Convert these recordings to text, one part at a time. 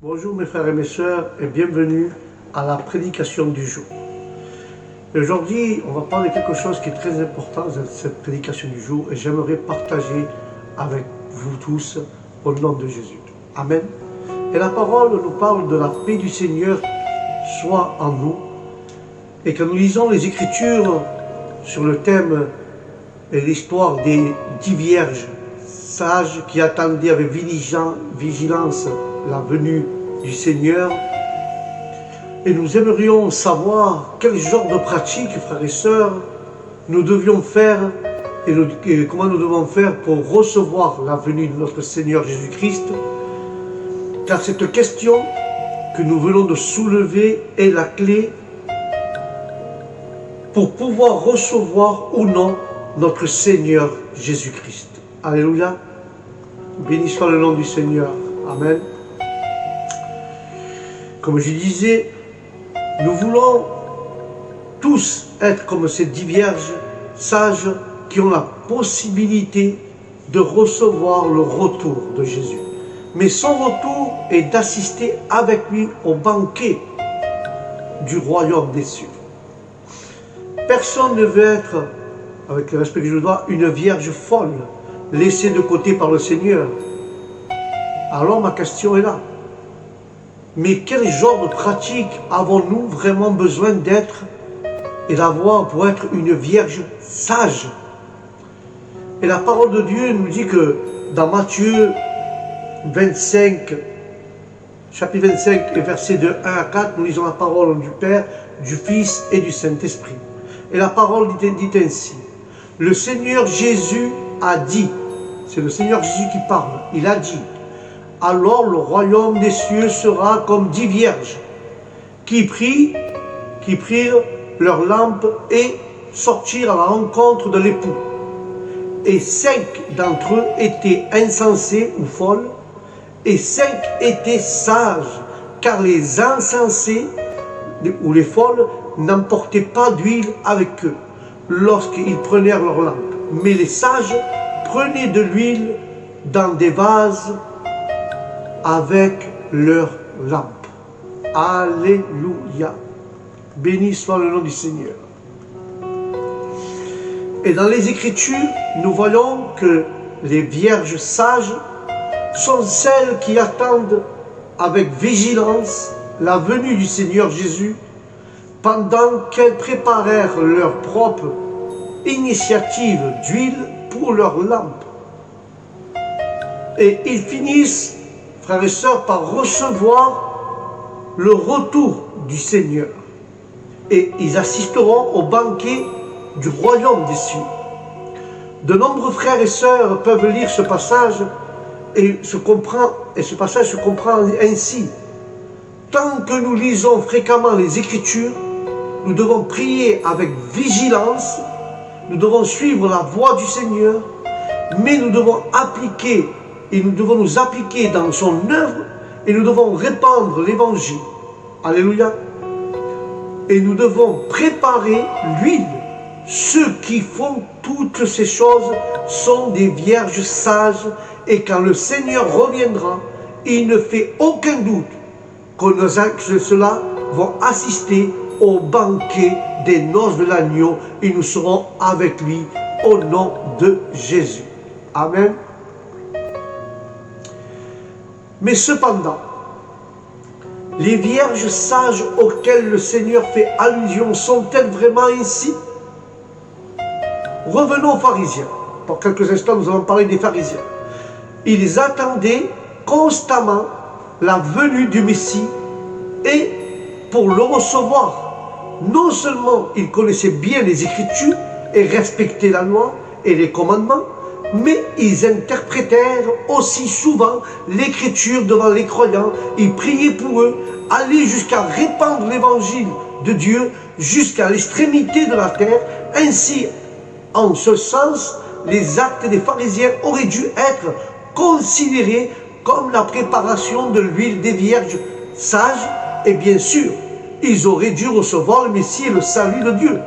Bonjour mes frères et mes sœurs et bienvenue à la prédication du jour. Et aujourd'hui, on va parler de quelque chose qui est très important dans cette prédication du jour et j'aimerais partager avec vous tous au nom de Jésus. Amen. Et la parole nous parle de la paix du Seigneur soit en nous. Et quand nous lisons les Écritures sur le thème et l'histoire des 10 vierges sages qui attendaient avec vigilance la venue du Seigneur, et nous aimerions savoir quel genre de pratique, frères et sœurs, nous devions faire et comment nous devons faire pour recevoir la venue de notre Seigneur Jésus-Christ, car cette question que nous venons de soulever est la clé pour pouvoir recevoir ou non notre Seigneur Jésus-Christ. Alléluia. Béni soit le nom du Seigneur. Amen. Comme je disais, nous voulons tous être comme ces 10 vierges sages qui ont la possibilité de recevoir le retour de Jésus. Mais son retour est d'assister avec lui au banquet du royaume des cieux. Personne ne veut être, avec le respect que je dois, une vierge folle, laissée de côté par le Seigneur. Alors ma question est là. Mais quel genre de pratique avons-nous vraiment besoin d'être et d'avoir pour être une vierge sage? Et la parole de Dieu nous dit que dans Matthieu 25, chapitre 25 et versets de 1 à 4, nous lisons la parole du Père, du Fils et du Saint-Esprit. Et la parole dit ainsi: le Seigneur Jésus a dit, c'est le Seigneur Jésus qui parle, il a dit: alors le royaume des cieux sera comme 10 vierges qui prirent leurs lampes et sortirent à la rencontre de l'époux. Et 5 d'entre eux étaient insensés ou folles, et 5 étaient sages, car les insensés ou les folles n'emportaient pas d'huile avec eux lorsqu'ils prenaient leurs lampes. Mais les sages prenaient de l'huile dans des vases avec leurs lampes. Alléluia. Béni soit le nom du Seigneur. Et dans les Écritures, nous voyons que les vierges sages sont celles qui attendent avec vigilance la venue du Seigneur Jésus pendant qu'elles préparèrent leur propre initiative d'huile pour leurs lampes. Et ils finissent, frères et sœurs, par recevoir le retour du Seigneur. Et ils assisteront au banquet du royaume des cieux. De nombreux frères et sœurs peuvent lire ce passage et ce passage se comprend ainsi. Tant que nous lisons fréquemment les Écritures, nous devons prier avec vigilance, nous devons suivre la voie du Seigneur, mais nous devons appliquer et nous devons nous appliquer dans son œuvre et nous devons répandre l'évangile. Alléluia. Et nous devons préparer l'huile. Ceux qui font toutes ces choses sont des vierges sages et quand le Seigneur reviendra, il ne fait aucun doute que ceux-là vont assister au banquet des noces de l'agneau et nous serons avec lui au nom de Jésus. Amen. Mais cependant, les vierges sages auxquelles le Seigneur fait allusion sont-elles vraiment ainsi? Revenons aux pharisiens. Pour quelques instants, nous allons parler des pharisiens. Ils attendaient constamment la venue du Messie et pour le recevoir, non seulement ils connaissaient bien les Écritures et respectaient la loi et les commandements, mais ils interprétèrent aussi souvent l'Écriture devant les croyants, ils priaient pour eux, allaient jusqu'à répandre l'évangile de Dieu jusqu'à l'extrémité de la terre. Ainsi, en ce sens, les actes des pharisiens auraient dû être considérés comme la préparation de l'huile des vierges sages, et bien sûr, ils auraient dû recevoir le Messie et le salut de Dieu.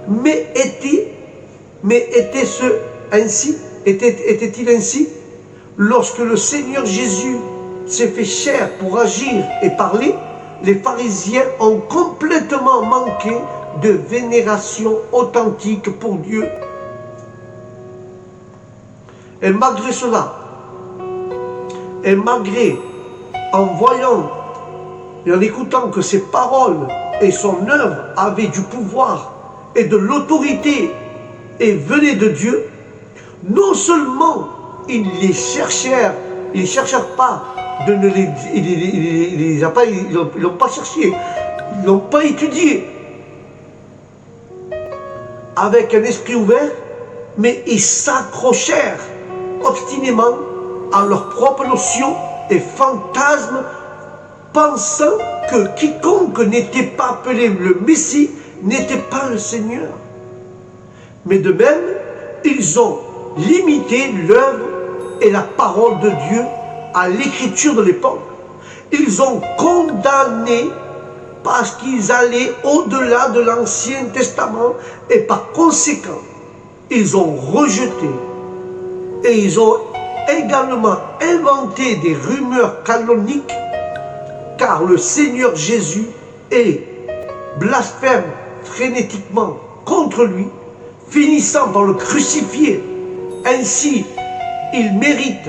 Mais était-il ainsi lorsque le Seigneur Jésus s'est fait chair pour agir et parler, les pharisiens ont complètement manqué de vénération authentique pour Dieu. Et malgré cela, et malgré, en voyant et en écoutant que ses paroles et son œuvre avaient du pouvoir et de l'autorité et venaient de Dieu, non seulement ils les cherchèrent pas de ne les, ils l'ont pas cherché, ils l'ont pas étudié avec un esprit ouvert, mais ils s'accrochèrent obstinément à leurs propres notions et fantasmes, pensant que quiconque n'était pas appelé le Messie n'était pas le Seigneur. Mais de même, ils ont limité l'œuvre et la parole de Dieu à l'écriture de l'époque. Ils ont condamné parce qu'ils allaient au-delà de l'Ancien Testament et par conséquent, ils ont rejeté et ils ont également inventé des rumeurs canoniques car le Seigneur Jésus est blasphème frénétiquement contre lui, finissant par le crucifier. Ainsi, il mérite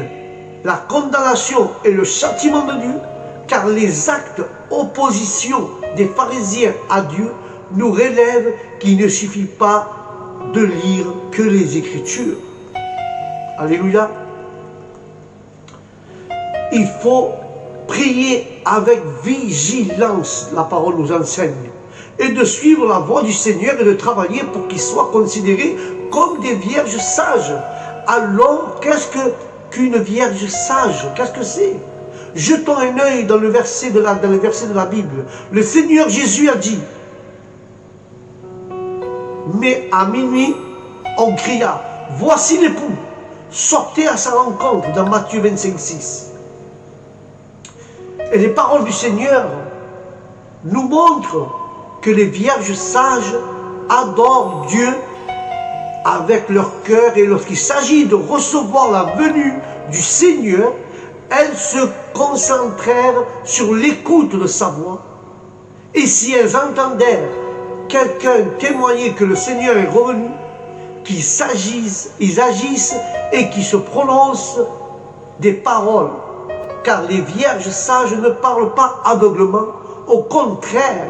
la condamnation et le châtiment de Dieu, car les actes opposition des pharisiens à Dieu nous relèvent qu'il ne suffit pas de lire que les Écritures. Alléluia. Il faut prier avec vigilance, la parole nous enseigne, et de suivre la voie du Seigneur et de travailler pour qu'il soit considéré comme des vierges sages. Alors, qu'est-ce qu'une vierge sage? Qu'est-ce que c'est? Jetons un œil dans le verset de la Bible. Le Seigneur Jésus a dit, mais à minuit, on cria, voici l'époux, sortez à sa rencontre, dans Matthieu 25,6. Et les paroles du Seigneur nous montrent que les vierges sages adorent Dieu avec leur cœur, et lorsqu'il s'agit de recevoir la venue du Seigneur, elles se concentrèrent sur l'écoute de sa voix. Et si elles entendèrent quelqu'un témoigner que le Seigneur est revenu, ils agissent et qu'ils se prononcent des paroles. Car les vierges sages ne parlent pas aveuglement, au contraire,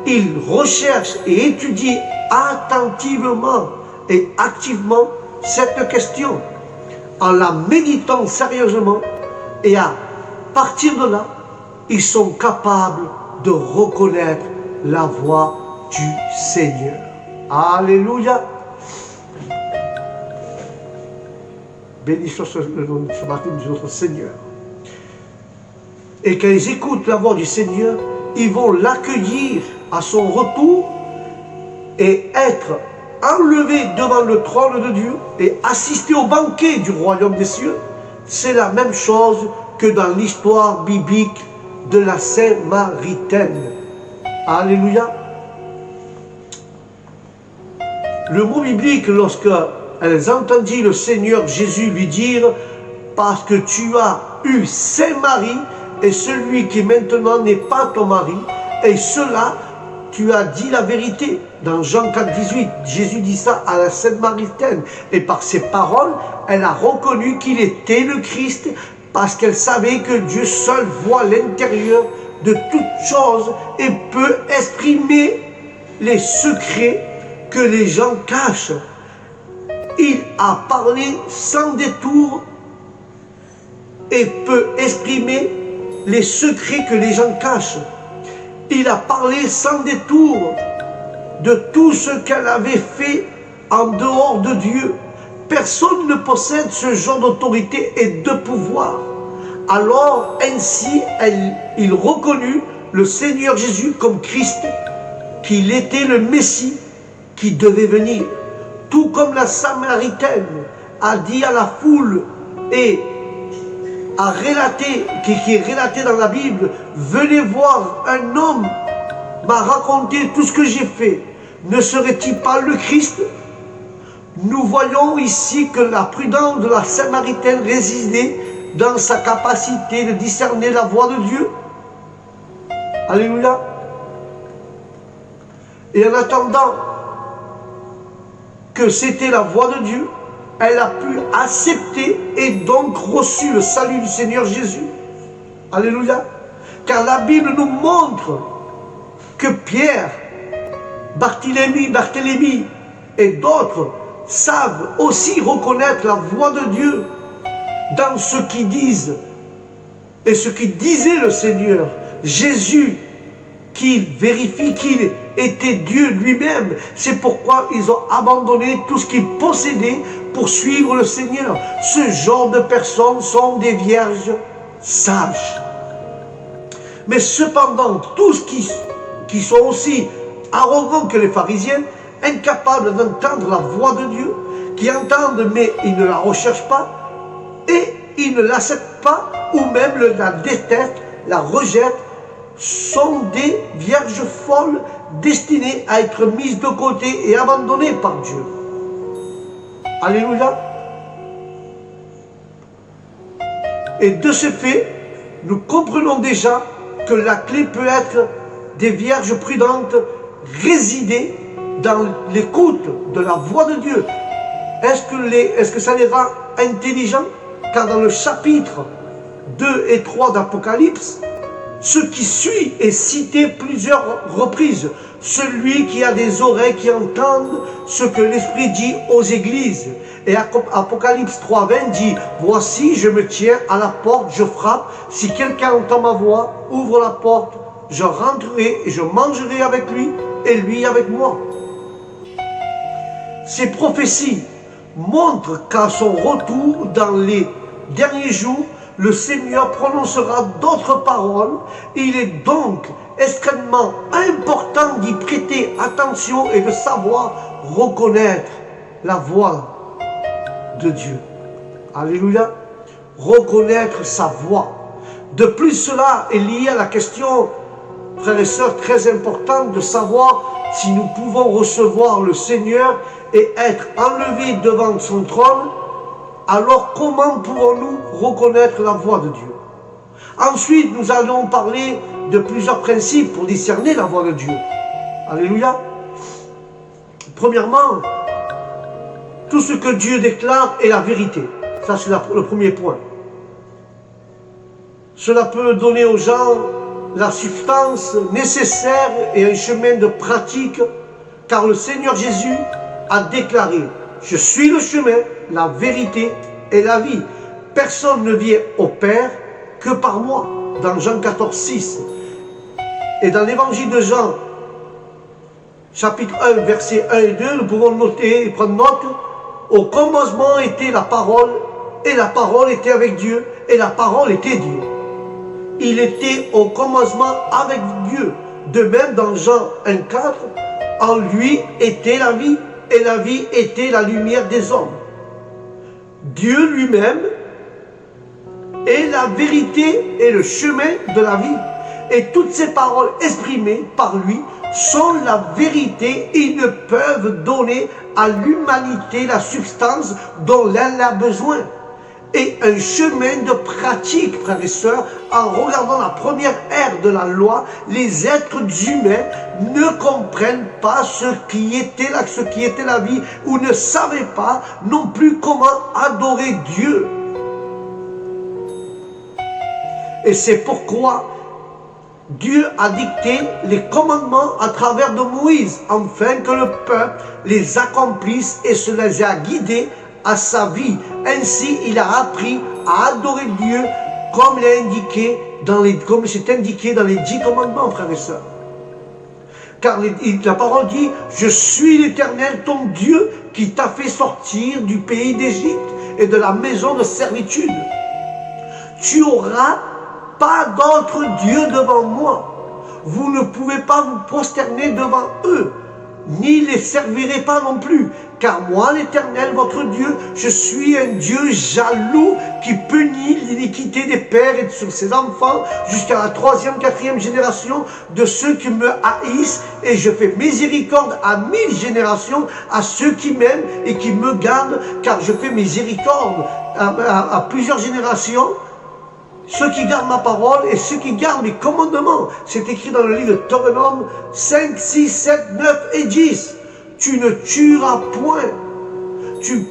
ils recherchent et étudient attentivement et activement cette question, en la méditant sérieusement, et à partir de là, ils sont capables de reconnaître la voix du Seigneur. Alléluia. Béni soit le nom de ce matin de notre Seigneur. Et quand ils écoutent la voix du Seigneur, ils vont l'accueillir à son retour et être enlevés devant le trône de Dieu et assister au banquet du royaume des cieux. C'est la même chose que dans l'histoire biblique de la Samaritaine. Alléluia. Le mot biblique, lorsqu'elles entendirent le Seigneur Jésus lui dire « Parce que tu as eu 5 maris, et celui qui maintenant n'est pas ton mari, et cela, tu as dit la vérité. » Dans Jean 4, 18, Jésus dit ça à la Samaritaine. Et par ses paroles, elle a reconnu qu'il était le Christ, parce qu'elle savait que Dieu seul voit l'intérieur de toutes choses et peut exprimer les secrets que les gens cachent. Il a parlé sans détour et peut exprimer les secrets que les gens cachent. Il a parlé sans détour de tout ce qu'elle avait fait en dehors de Dieu. Personne ne possède ce genre d'autorité et de pouvoir. Alors, ainsi, il reconnut le Seigneur Jésus comme Christ, qu'il était le Messie qui devait venir. Tout comme la Samaritaine a dit à la foule et a relaté, qui est relaté dans la Bible, « Venez voir, un homme m'a raconté tout ce que j'ai fait. Ne serait-il pas le Christ ?» Nous voyons ici que la prudence de la Samaritaine résidait dans sa capacité de discerner la voix de Dieu. Alléluia. Et en attendant que c'était la voix de Dieu, elle a pu accepter et donc reçu le salut du Seigneur Jésus. Alléluia. Car la Bible nous montre que Pierre, Barthélemy et d'autres savent aussi reconnaître la voix de Dieu dans ce qu'ils disent et ce qu'il disait le Seigneur. Jésus, qui vérifie qu'il était Dieu lui-même. C'est pourquoi ils ont abandonné tout ce qu'ils possédaient pour suivre le Seigneur. Ce genre de personnes sont des vierges sages. Mais cependant, tous qui sont aussi arrogants que les pharisiens, incapables d'entendre la voix de Dieu, qui entendent mais ils ne la recherchent pas, et ils ne l'acceptent pas, ou même la détestent, la rejettent, sont des vierges folles destinées à être mises de côté et abandonnées par Dieu. Alléluia. Et de ce fait, nous comprenons déjà que la clé peut être des vierges prudentes, résider dans l'écoute de la voix de Dieu. Est-ce que ça les rend intelligents? Car dans le chapitre 2 et 3 d'Apocalypse, ce qui suit est cité plusieurs reprises. Celui qui a des oreilles qui entendent ce que l'Esprit dit aux églises. Et Apocalypse 3:20 dit, voici, je me tiens à la porte, je frappe. Si quelqu'un entend ma voix, ouvre la porte, je rentrerai et je mangerai avec lui et lui avec moi. Ces prophéties montrent qu'à son retour dans les derniers jours, le Seigneur prononcera d'autres paroles. Il est donc extrêmement important d'y prêter attention et de savoir reconnaître la voix de Dieu. Alléluia. Reconnaître sa voix. De plus, cela est lié à la question, frères et sœurs, très importante de savoir si nous pouvons recevoir le Seigneur et être enlevés devant son trône. Alors comment pouvons-nous reconnaître la voix de Dieu? Ensuite, nous allons parler de plusieurs principes pour discerner la voix de Dieu. Alléluia. Premièrement, tout ce que Dieu déclare est la vérité. Ça, c'est le premier point. Cela peut donner aux gens la substance nécessaire et un chemin de pratique, car le Seigneur Jésus a déclaré, je suis le chemin, la vérité et la vie. Personne ne vient au Père que par moi, dans Jean 14:6. Et dans l'évangile de Jean, chapitre 1, versets 1 et 2, nous pouvons noter et prendre note. Au commencement était la parole, et la parole était avec Dieu, et la parole était Dieu. Il était au commencement avec Dieu. De même, dans Jean 1:4, en lui était la vie, et la vie était la lumière des hommes. Dieu lui-même est la vérité et le chemin de la vie. Et toutes ces paroles exprimées par lui sont la vérité. Ils ne peuvent donner à l'humanité la substance dont elle a besoin. Et un chemin de pratique, frères et sœurs, en regardant la première ère de la loi, les êtres humains ne comprennent pas ce qui était la vie, ou ne savaient pas non plus comment adorer Dieu. Et c'est pourquoi Dieu a dicté les commandements à travers de Moïse, afin que le peuple les accomplisse et se les a guidés à sa vie. Ainsi, il a appris à adorer Dieu comme c'est indiqué dans les 10 commandements, frères et sœurs. Car la parole dit, je suis l'Éternel, ton Dieu, qui t'a fait sortir du pays d'Égypte et de la maison de servitude. Tu n'auras pas d'autre Dieu devant moi. Vous ne pouvez pas vous prosterner devant eux, ni les servirez pas non plus. Car moi, l'Éternel, votre Dieu, je suis un Dieu jaloux qui punit l'iniquité des pères et sur ses enfants jusqu'à la 3e, 4e génération de ceux qui me haïssent, et je fais miséricorde à 1000 générations à ceux qui m'aiment et qui me gardent, car je fais miséricorde à plusieurs générations, ceux qui gardent ma parole et ceux qui gardent mes commandements. C'est écrit dans le livre de Deutéronome 5, 6, 7, 9 et 10. Tu ne tueras point. Tu ne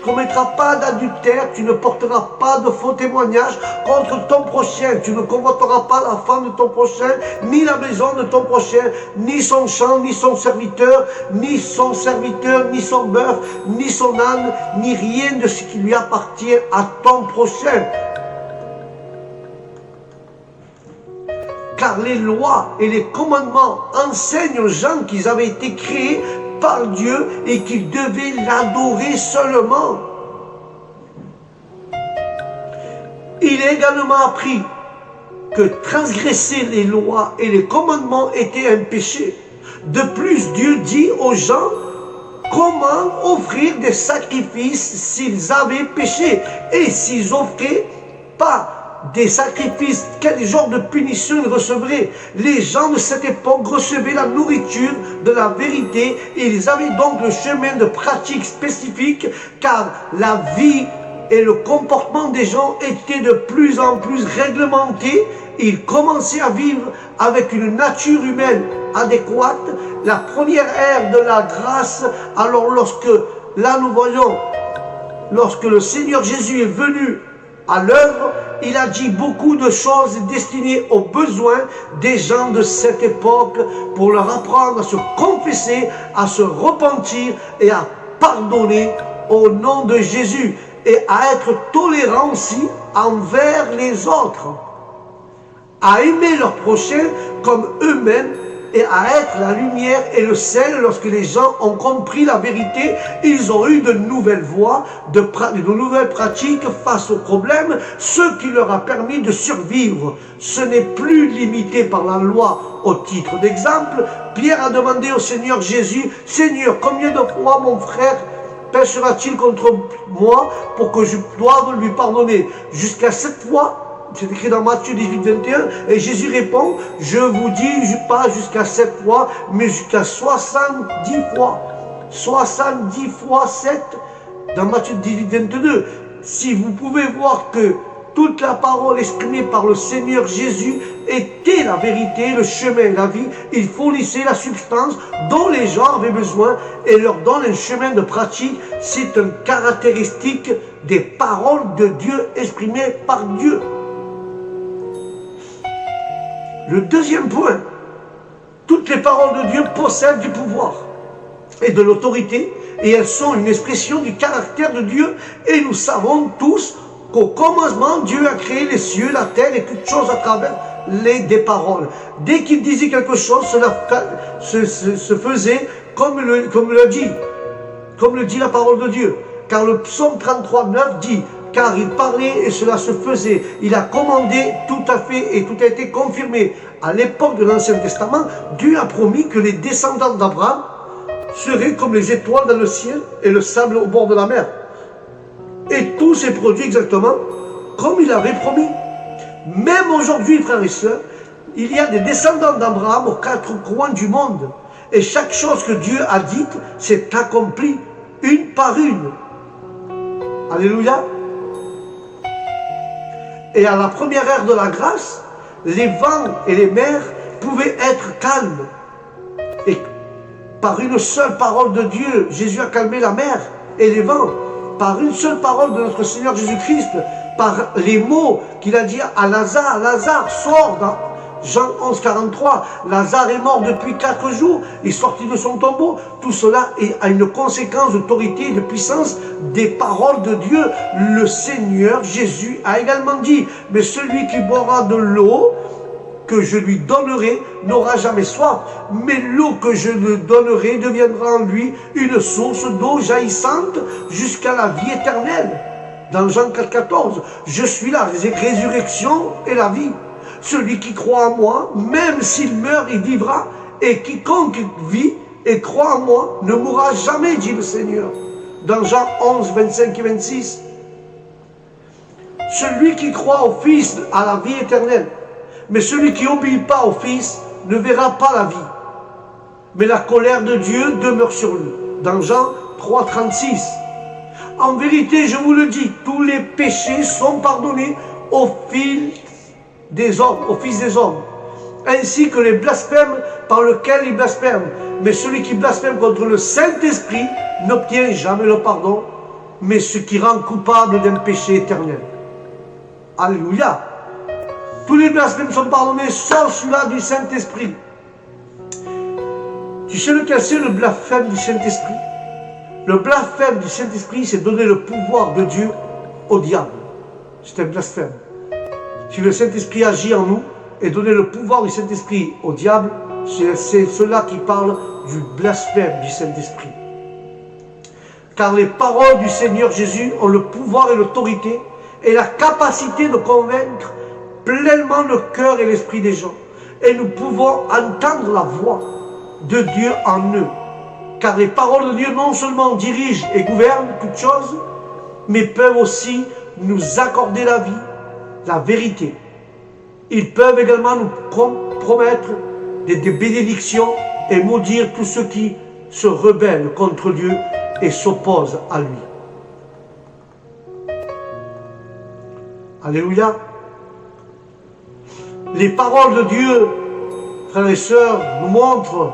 commettras pas d'adultère, tu ne porteras pas de faux témoignages contre ton prochain, tu ne convoiteras pas la femme de ton prochain, ni la maison de ton prochain, ni son champ, ni son serviteur, ni son bœuf, ni son âne, ni rien de ce qui lui appartient à ton prochain. Car les lois et les commandements enseignent aux gens qu'ils avaient été créés par Dieu et qu'ils devaient l'adorer seulement. Il est également appris que transgresser les lois et les commandements était un péché. De plus, Dieu dit aux gens comment offrir des sacrifices s'ils avaient péché. Et s'ils offraient pas des sacrifices, quel genre de punition ils recevraient? Les gens de cette époque recevaient la nourriture de la vérité et ils avaient donc le chemin de pratique spécifique, car la vie et le comportement des gens étaient de plus en plus réglementés. Ils commençaient à vivre avec une nature humaine adéquate. La première ère de la grâce, alors là nous voyons, lorsque le Seigneur Jésus est venu à l'œuvre, il a dit beaucoup de choses destinées aux besoins des gens de cette époque pour leur apprendre à se confesser, à se repentir et à pardonner au nom de Jésus et à être tolérants aussi envers les autres, à aimer leurs prochains comme eux-mêmes et à être la lumière et le sel. Lorsque les gens ont compris la vérité, ils ont eu de nouvelles voies, de nouvelles pratiques face aux problèmes, ce qui leur a permis de survivre. Ce n'est plus limité par la loi. Au titre d'exemple, Pierre a demandé au Seigneur Jésus, « Seigneur, combien de fois mon frère péchera-t-il contre moi pour que je doive lui pardonner? Jusqu'à 7 fois ?» C'est écrit dans Matthieu 18, 21. Et Jésus répond, je vous dis pas jusqu'à 7 fois, mais jusqu'à 70 fois. 70 fois 7 dans Matthieu 18, 22. Si vous pouvez voir que toute la parole exprimée par le Seigneur Jésus était la vérité, le chemin, la vie, il fournissait la substance dont les gens avaient besoin et leur donne un chemin de pratique. C'est une caractéristique des paroles de Dieu exprimées par Dieu. Le deuxième point, toutes les paroles de Dieu possèdent du pouvoir et de l'autorité et elles sont une expression du caractère de Dieu et nous savons tous qu'au commencement, Dieu a créé les cieux, la terre et toutes choses à travers des paroles. Dès qu'il disait quelque chose, cela se faisait comme le dit la parole de Dieu. Car le psaume 33, 9 dit, car il parlait et cela se faisait. Il a commandé tout à fait et tout a été confirmé. À l'époque de l'Ancien Testament, Dieu a promis que les descendants d'Abraham seraient comme les étoiles dans le ciel et le sable au bord de la mer. Et tout s'est produit exactement comme il avait promis. Même aujourd'hui, frères et sœurs, il y a des descendants d'Abraham aux 4 coins du monde. Et chaque chose que Dieu a dite s'est accomplie une par une. Alléluia. Et à la première ère de la grâce, les vents et les mers pouvaient être calmes. Et par une seule parole de Dieu, Jésus a calmé la mer et les vents. Par une seule parole de notre Seigneur Jésus-Christ, par les mots qu'il a dit à Lazare, Lazare, sors dans Jean 11, 43, Lazare est mort depuis 4 jours, il est sorti de son tombeau. Tout cela a une conséquence d'autorité et de puissance des paroles de Dieu. Le Seigneur Jésus a également dit, mais celui qui boira de l'eau que je lui donnerai n'aura jamais soif, mais l'eau que je lui donnerai deviendra en lui une source d'eau jaillissante jusqu'à la vie éternelle. Dans Jean 4, 14, je suis la résurrection et la vie. Celui qui croit en moi, même s'il meurt, il vivra. Et quiconque vit et croit en moi ne mourra jamais, dit le Seigneur. Dans Jean 11, 25 et 26. Celui qui croit au Fils a la vie éternelle. Mais celui qui n'obéit pas au Fils ne verra pas la vie. Mais la colère de Dieu demeure sur lui. Dans Jean 3, 36. En vérité, je vous le dis, tous les péchés sont pardonnés au fils des hommes, ainsi que les blasphèmes par lesquels ils blasphèment. Mais celui qui blasphème contre le Saint-Esprit n'obtient jamais le pardon, mais ce qui rend coupable d'un péché éternel. Alléluia. Tous les blasphèmes sont pardonnés, sauf celui-là du Saint-Esprit. Tu sais lequel c'est le blasphème du Saint-Esprit? Le blasphème du Saint-Esprit, c'est donner le pouvoir de Dieu au diable. C'est un blasphème. Si le Saint-Esprit agit en nous et donner le pouvoir du Saint-Esprit au diable, c'est cela qui parle du blasphème du Saint-Esprit. Car les paroles du Seigneur Jésus ont le pouvoir et l'autorité et la capacité de convaincre pleinement le cœur et l'esprit des gens. Et nous pouvons entendre la voix de Dieu en eux. Car les paroles de Dieu non seulement dirigent et gouvernent toutes choses, mais peuvent aussi nous accorder la vie, la vérité. Ils peuvent également nous promettre des bénédictions et maudire tous ceux qui se rebellent contre Dieu et s'opposent à lui. Alléluia. Les paroles de Dieu, frères et sœurs, nous montrent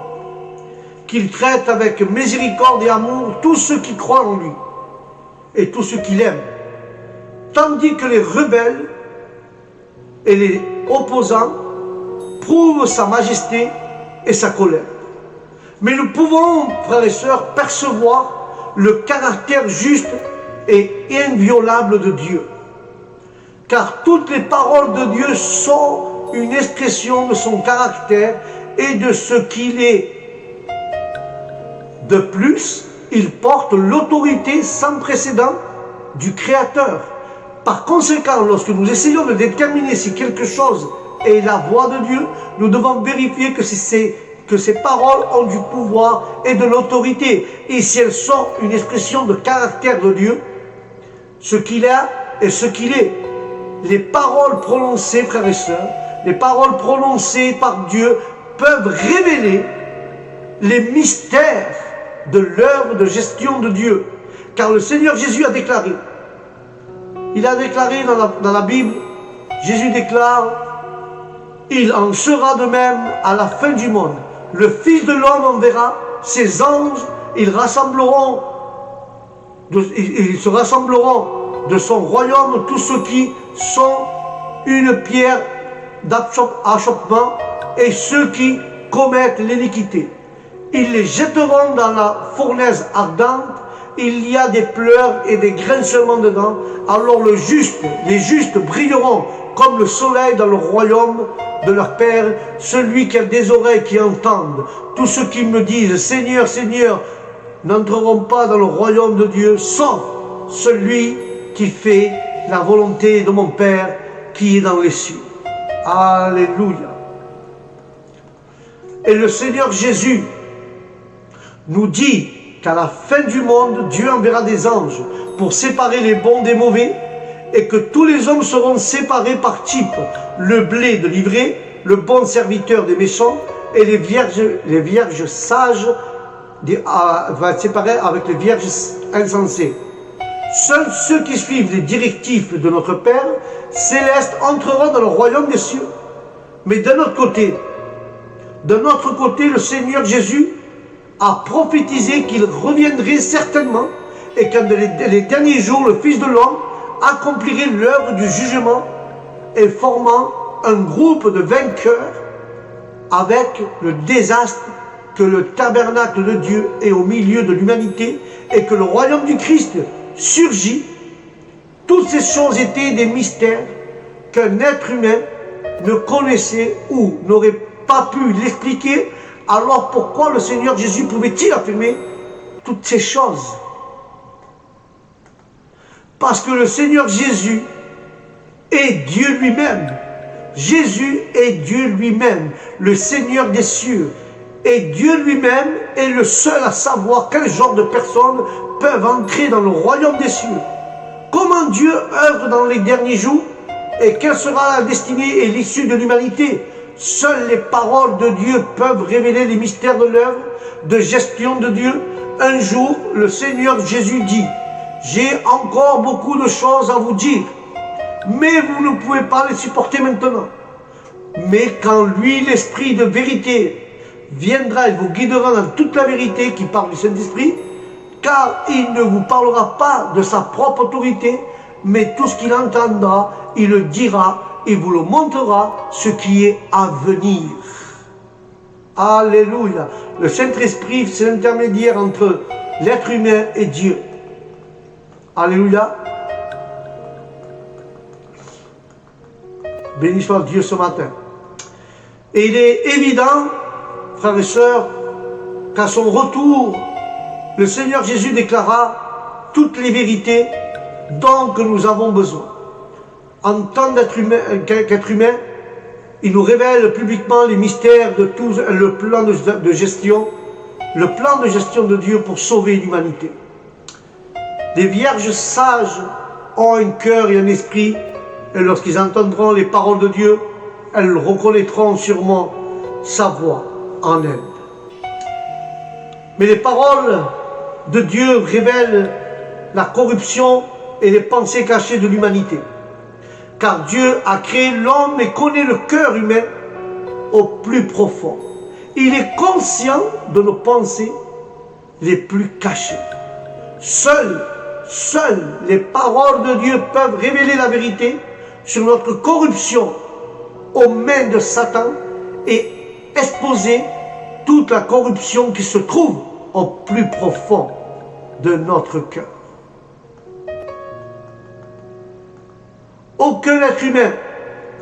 qu'il traite avec miséricorde et amour tous ceux qui croient en lui et tous ceux qui l'aiment. Tandis que les rebelles et les opposants prouvent sa majesté et sa colère. Mais nous pouvons, frères et sœurs, percevoir le caractère juste et inviolable de Dieu. Car toutes les paroles de Dieu sont une expression de son caractère et de ce qu'il est. De plus, il porte l'autorité sans précédent du Créateur. Par conséquent, lorsque nous essayons de déterminer si quelque chose est la voix de Dieu, nous devons vérifier que ces paroles ont du pouvoir et de l'autorité. Et si elles sont une expression de caractère de Dieu, ce qu'il a et ce qu'il est. Les paroles prononcées, frères et sœurs, les paroles prononcées par Dieu peuvent révéler les mystères de l'œuvre de gestion de Dieu. Car le Seigneur Jésus a déclaré, il a déclaré dans la Bible, Jésus déclare, il en sera de même à la fin du monde. Le Fils de l'homme enverra ses anges, ils se rassembleront de son royaume tous ceux qui sont une pierre d'achoppement et ceux qui commettent l'iniquité. Ils les jetteront dans la fournaise ardente, il y a des pleurs et des grincements dedans. Alors les justes brilleront comme le soleil dans le royaume de leur Père. Celui qui a des oreilles qui entendent, tous ceux qui me disent Seigneur, Seigneur, n'entreront pas dans le royaume de Dieu, sauf celui qui fait la volonté de mon Père qui est dans les cieux. Alléluia. Et le Seigneur Jésus nous dit qu'à la fin du monde, Dieu enverra des anges pour séparer les bons des mauvais et que tous les hommes seront séparés par type, le blé de l'ivraie, le bon serviteur des méchants et les vierges sages va être séparé avec les vierges insensées. Seuls ceux qui suivent les directives de notre Père céleste entreront dans le royaume des cieux. Mais de notre côté, le Seigneur Jésus a prophétisé qu'il reviendrait certainement et qu'en les derniers jours, le Fils de l'homme accomplirait l'œuvre du jugement et formant un groupe de vainqueurs avec le désastre que le tabernacle de Dieu est au milieu de l'humanité et que le royaume du Christ surgit. Toutes ces choses étaient des mystères qu'un être humain ne connaissait ou n'aurait pas pu l'expliquer. Alors pourquoi le Seigneur Jésus pouvait-il affirmer toutes ces choses? Parce que le Seigneur Jésus est Dieu lui-même. Jésus est Dieu lui-même, le Seigneur des cieux. Et Dieu lui-même est le seul à savoir quel genre de personnes peuvent entrer dans le royaume des cieux. Comment Dieu œuvre dans les derniers jours et quelle sera la destinée et l'issue de l'humanité? Seules les paroles de Dieu peuvent révéler les mystères de l'œuvre de gestion de Dieu. Un jour, le Seigneur Jésus dit, j'ai encore beaucoup de choses à vous dire, mais vous ne pouvez pas les supporter maintenant. Mais quand lui, l'Esprit de vérité, viendra et vous guidera dans toute la vérité qui parle du Saint-Esprit, car il ne vous parlera pas de sa propre autorité, mais tout ce qu'il entendra, il le dira et vous le montrera ce qui est à venir. Alléluia. Le Saint-Esprit, c'est l'intermédiaire entre l'être humain et Dieu. Alléluia. Béni soit Dieu ce matin. Et il est évident, frères et sœurs, qu'à son retour, le Seigneur Jésus déclara toutes les vérités dont nous avons besoin. En tant qu'être humain, il nous révèle publiquement les mystères de tout le plan de gestion de Dieu pour sauver l'humanité. Les vierges sages ont un cœur et un esprit, et lorsqu'ils entendront les paroles de Dieu, elles reconnaîtront sûrement sa voix en elles. Mais les paroles de Dieu révèlent la corruption et les pensées cachées de l'humanité. Car Dieu a créé l'homme et connaît le cœur humain au plus profond. Il est conscient de nos pensées les plus cachées. Seules les paroles de Dieu peuvent révéler la vérité sur notre corruption aux mains de Satan et exposer toute la corruption qui se trouve au plus profond de notre cœur. Aucun être humain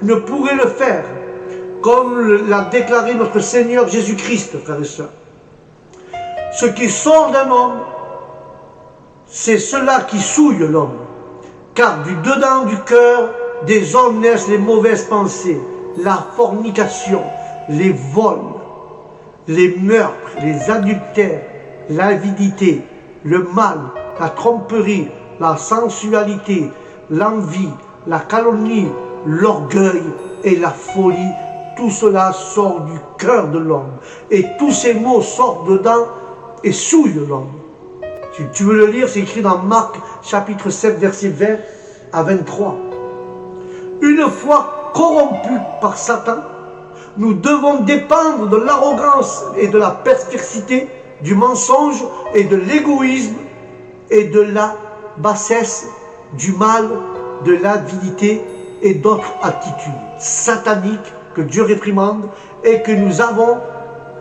ne pourrait le faire comme l'a déclaré notre Seigneur Jésus-Christ, frères et sœurs. Ce qui sort d'un homme, c'est cela qui souille l'homme. Car du dedans du cœur des hommes naissent les mauvaises pensées, la fornication, les vols, les meurtres, les adultères, l'avidité, le mal, la tromperie, la sensualité, l'envie, la calomnie, l'orgueil et la folie. Tout cela sort du cœur de l'homme. Et tous ces mots sortent dedans et souillent l'homme. Si tu veux le lire, c'est écrit dans Marc chapitre 7, versets 20 à 23. Une fois corrompus par Satan, nous devons dépendre de l'arrogance et de la perversité, du mensonge et de l'égoïsme et de la bassesse, du mal, de l'avidité et d'autres attitudes sataniques que Dieu réprimande et que nous avons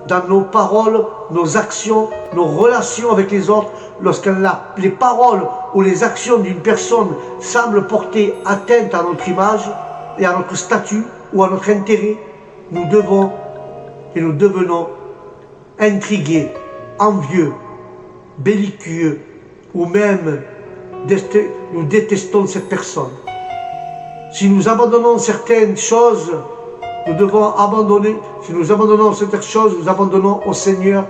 dans nos paroles, nos actions, nos relations avec les autres. Lorsque les paroles ou les actions d'une personne semblent porter atteinte à notre image et à notre statut ou à notre intérêt, nous devons et nous devenons intrigués, envieux, belliqueux ou même nous détestons cette personne. Si nous abandonnons certaines choses, nous devons abandonner. Si nous abandonnons certaines choses, nous abandonnons au Seigneur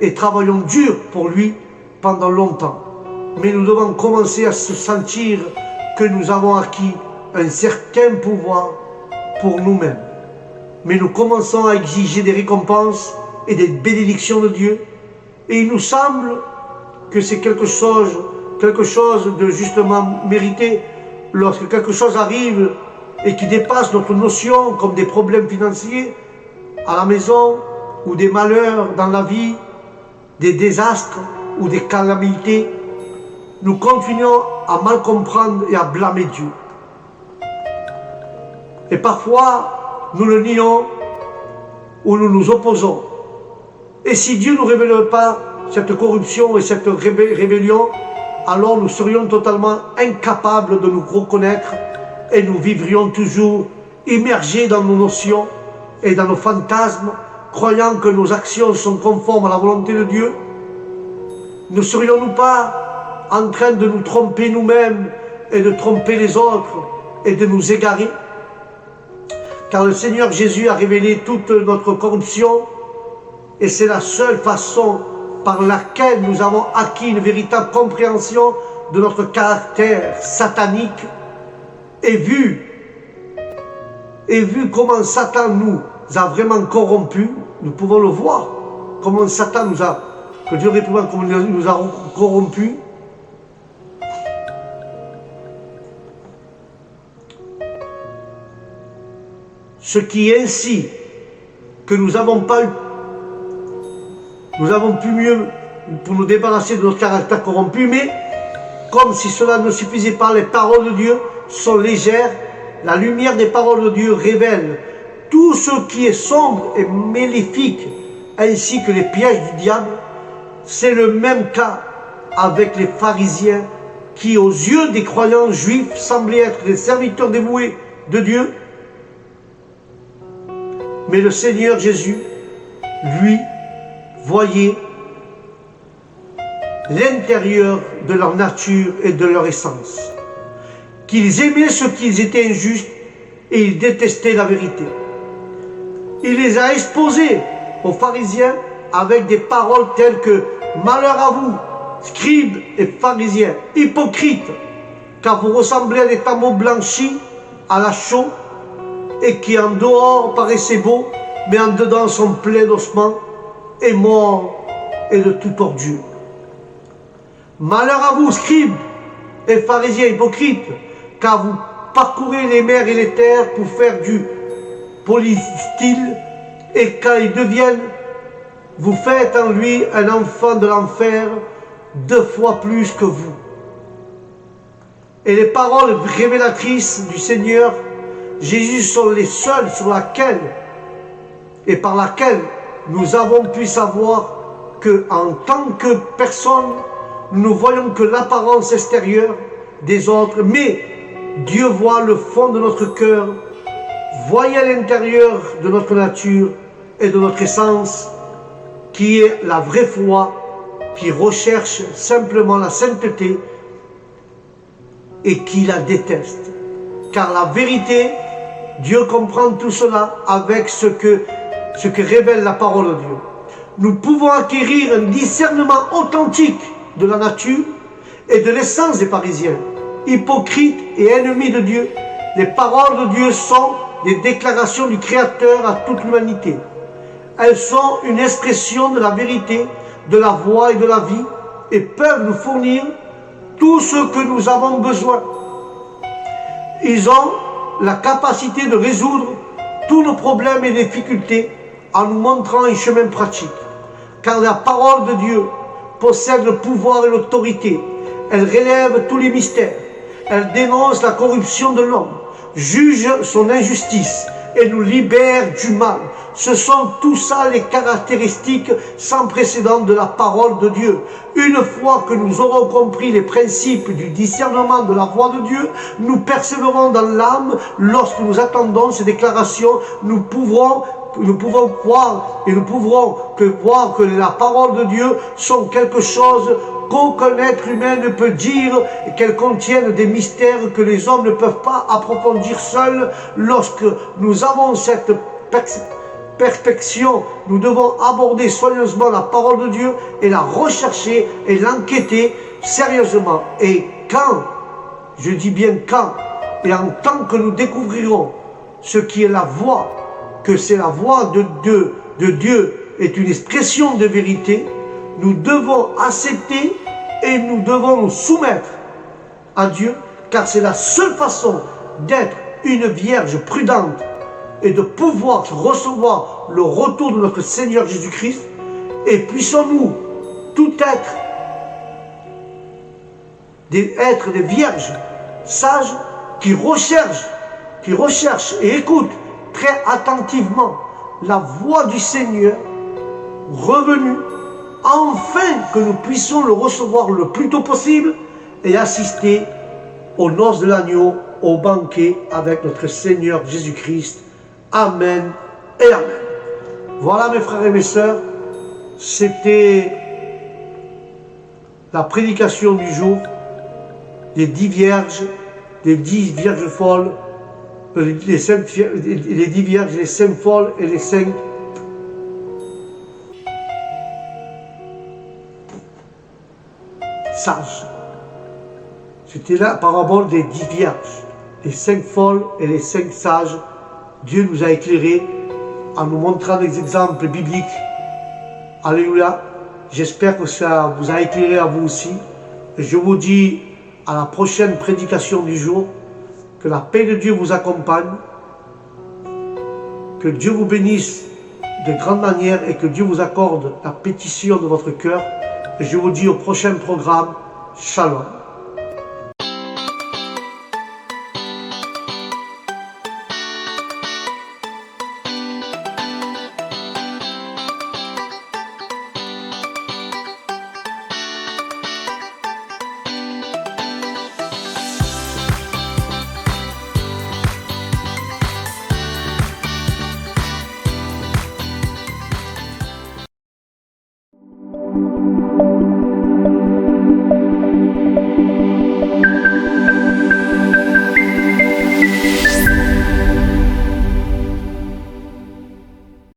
et travaillons dur pour lui pendant longtemps. Mais nous devons commencer à se sentir que nous avons acquis un certain pouvoir pour nous-mêmes. Mais nous commençons à exiger des récompenses et des bénédictions de Dieu. Et il nous semble que c'est quelque chose de justement mérité. Lorsque quelque chose arrive et qui dépasse notre notion, comme des problèmes financiers à la maison, ou des malheurs dans la vie, des désastres ou des calamités, nous continuons à mal comprendre et à blâmer Dieu. Et parfois, nous le nions ou nous nous opposons. Et si Dieu ne nous révèle pas cette corruption et cette rébellion, alors nous serions totalement incapables de nous reconnaître et nous vivrions toujours immergés dans nos notions et dans nos fantasmes, croyant que nos actions sont conformes à la volonté de Dieu. Ne serions-nous pas en train de nous tromper nous-mêmes et de tromper les autres et de nous égarer? Car le Seigneur Jésus a révélé toute notre corruption et c'est la seule façon par laquelle nous avons acquis une véritable compréhension de notre caractère satanique et vu comment Satan nous a vraiment corrompus. Nous pouvons le voir, comment Satan que Dieu réprimande, comment il nous a corrompus. ce qui est ainsi que nous avons pu mieux pour nous débarrasser de notre caractère corrompu, mais comme si cela ne suffisait pas, les paroles de Dieu sont légères. La lumière des paroles de Dieu révèle tout ce qui est sombre et maléfique, ainsi que les pièges du diable. C'est le même cas avec les pharisiens qui, aux yeux des croyants juifs, semblaient être des serviteurs dévoués de Dieu. Mais le Seigneur Jésus, lui, voyait l'intérieur de leur nature et de leur essence. Qu'ils aimaient ce qu'ils étaient injustes et ils détestaient la vérité. Il les a exposés aux pharisiens avec des paroles telles que « Malheur à vous, scribes et pharisiens, hypocrites, car vous ressemblez à des tambours blanchis à la chaux et qui en dehors paraissaient beaux, mais en dedans sont pleins d'ossements et morts et de toute ordure. Malheur à vous, scribes et pharisiens hypocrites, car vous parcourez les mers et les terres pour faire du polystyle, et quand ils deviennent, vous faites en lui un enfant de l'enfer 2 fois plus que vous. Et les paroles révélatrices du Seigneur Jésus sont les seules sur laquelle et par laquelle nous avons pu savoir que, en tant que personne, nous ne voyons que l'apparence extérieure des autres, mais Dieu voit le fond de notre cœur, voyez à l'intérieur de notre nature et de notre essence, qui est la vraie foi, qui recherche simplement la sainteté et qui la déteste. Car la vérité, Dieu comprend tout cela avec ce que révèle la parole de Dieu. Nous pouvons acquérir un discernement authentique de la nature et de l'essence des pharisiens, hypocrites et ennemis de Dieu. Les paroles de Dieu sont des déclarations du Créateur à toute l'humanité. Elles sont une expression de la vérité, de la voie et de la vie, et peuvent nous fournir tout ce que nous avons besoin. Ils ont la capacité de résoudre tous nos problèmes et difficultés en nous montrant un chemin pratique. Car la parole de Dieu possède le pouvoir et l'autorité. Elle relève tous les mystères. Elle dénonce la corruption de l'homme, juge son injustice et nous libère du mal. Ce sont tout ça les caractéristiques sans précédent de la parole de Dieu. Une fois que nous aurons compris les principes du discernement de la voix de Dieu, nous persévérons dans l'âme. Lorsque nous attendons ces déclarations, nous pouvons croire et nous pouvons voir que la parole de Dieu sont quelque chose qu'aucun être humain ne peut dire, et qu'elles contiennent des mystères que les hommes ne peuvent pas approfondir seuls. Lorsque nous avons cette perfection, nous devons aborder soigneusement la parole de Dieu et la rechercher et l'enquêter sérieusement. Et quand, je dis bien quand, et en tant que nous découvrirons ce qui est la voix, que c'est la voix de Dieu est une expression de vérité, nous devons accepter et nous devons nous soumettre à Dieu, car c'est la seule façon d'être une vierge prudente et de pouvoir recevoir le retour de notre Seigneur Jésus-Christ. Et puissons-nous tout être des vierges sages qui recherchent et écoutent très attentivement la voix du Seigneur revenu, afin que nous puissions le recevoir le plus tôt possible et assister aux noces de l'agneau, au banquet avec notre Seigneur Jésus-Christ. Amen et Amen. Voilà mes frères et mes sœurs, c'était la prédication du jour des 10 vierges folles, les 10 vierges, les 5 folles et les 5 sages. C'était la parabole des 10 vierges, les 5 folles et les 5 sages. Dieu nous a éclairés en nous montrant des exemples bibliques. Alléluia. J'espère que ça vous a éclairé à vous aussi. Et je vous dis à la prochaine prédication du jour, que la paix de Dieu vous accompagne Que Dieu vous bénisse de grande manière et que Dieu vous accorde la pétition de votre cœur. Et je vous dis au prochain programme, Shalom.